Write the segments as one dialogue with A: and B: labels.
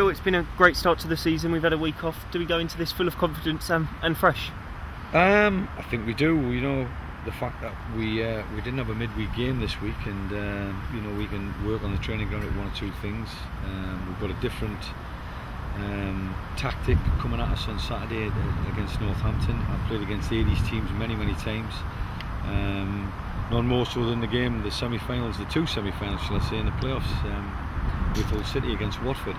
A: Phil, it's been a great start to the season. We've had a week off. Do we go into this full of confidence and fresh?
B: I think we do. You know, the fact that we didn't have a midweek game this week, and you know, we can work on the training ground at one or two things. We've got a different tactic coming at us on Saturday against Northampton. I've played against 80s teams many times. None more so than the game, the semi-finals, the two semi-finals, shall I say, in the playoffs, with Hull City against Watford.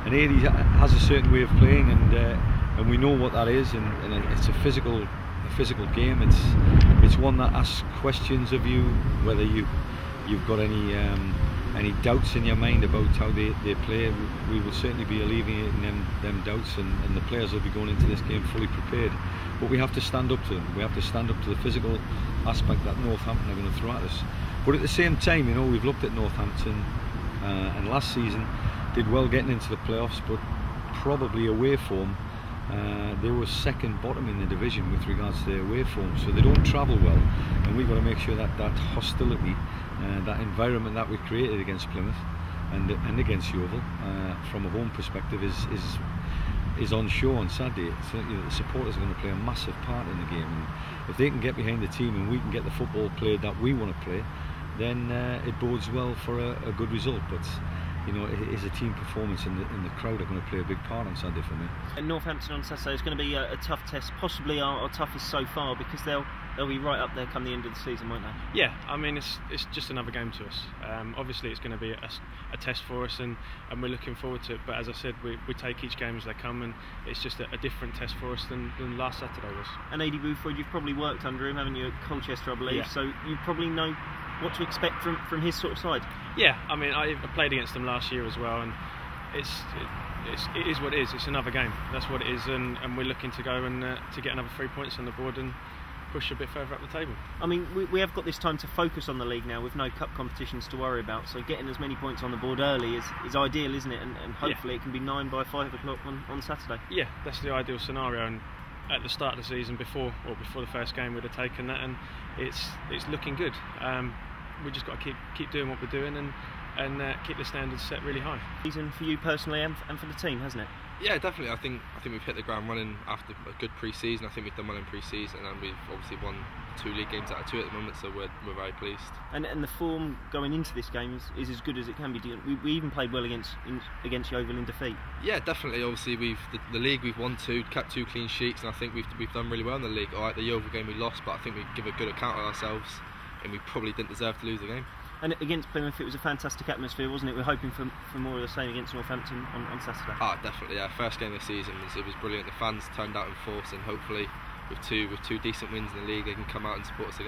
B: And 80s has a certain way of playing, and we know what that is, and it's a physical game. It's one that asks questions of you, whether you've got any doubts in your mind about how they play. We will certainly be alleviating them doubts, and the players will be going into this game fully prepared. But we have to stand up to them. We have to stand up to the physical aspect that Northampton are going to throw at us. But at the same time, you know, we've looked at Northampton, and last season did well getting into the playoffs, but probably away form, they were second bottom in the division with regards to their away form, so they don't travel well, and we've got to make sure that hostility, that environment that we created against Plymouth and against Yeovil, from a home perspective, is on show on Saturday. So, you know, the supporters are going to play a massive part in the game, and if they can get behind the team and we can get the football played that we want to play, then it bodes well for a good result. But you know, it is a team performance, and the crowd are going to play a big part on Saturday for me.
A: And Northampton on Saturday is going to be a tough test, possibly our toughest so far, because they'll be right up there come the end of the season, won't they?
C: Yeah, I mean, it's just another game to us. Obviously it's going to be a test for us, and we're looking forward to it, but as I said, we take each game as they come, and it's just a different test for us than last Saturday was. And
A: Aidy Buford, you've probably worked under him, haven't you, at Colchester, I believe, yeah. So you probably know what to expect from his sort of side. Yeah,
C: I mean, I played against them last year as well, and it is what it is. It's another game. That's what it is, and we're looking to go and to get another 3 points on the board and push a bit further up the table.
A: I mean, we have got this time to focus on the league now with no cup competitions to worry about, so getting as many points on the board early is ideal, isn't it? And hopefully it can be 9 by 5 o'clock on Saturday.
C: Yeah, that's the ideal scenario, and at the start of the season, before the first game, we'd have taken that, and it's looking good. We just got to keep doing what we're doing, and keep the standards set really high.
A: Season for you personally and for the team, hasn't it?
D: Yeah, definitely. I think we've hit the ground running after a good pre-season. I think we've done well in pre-season, and we've obviously won 2 league games out of 2 at the moment, so we're very pleased.
A: And the form going into this game is as good as it can be. We even played well against Yeovil in defeat.
D: Yeah, definitely. Obviously, the league we've won 2, kept 2 clean sheets, and I think we've done really well in the league. All right, the Yeovil game we lost, but I think we give a good account of ourselves, and we probably didn't deserve to lose the game.
A: And against Plymouth, it was a fantastic atmosphere, wasn't it? We're hoping for more of the same against Northampton on Saturday.
D: Ah, definitely. Yeah, first game of the season it was brilliant. The fans turned out in force, and hopefully with two decent wins in the league, they can come out and support us again.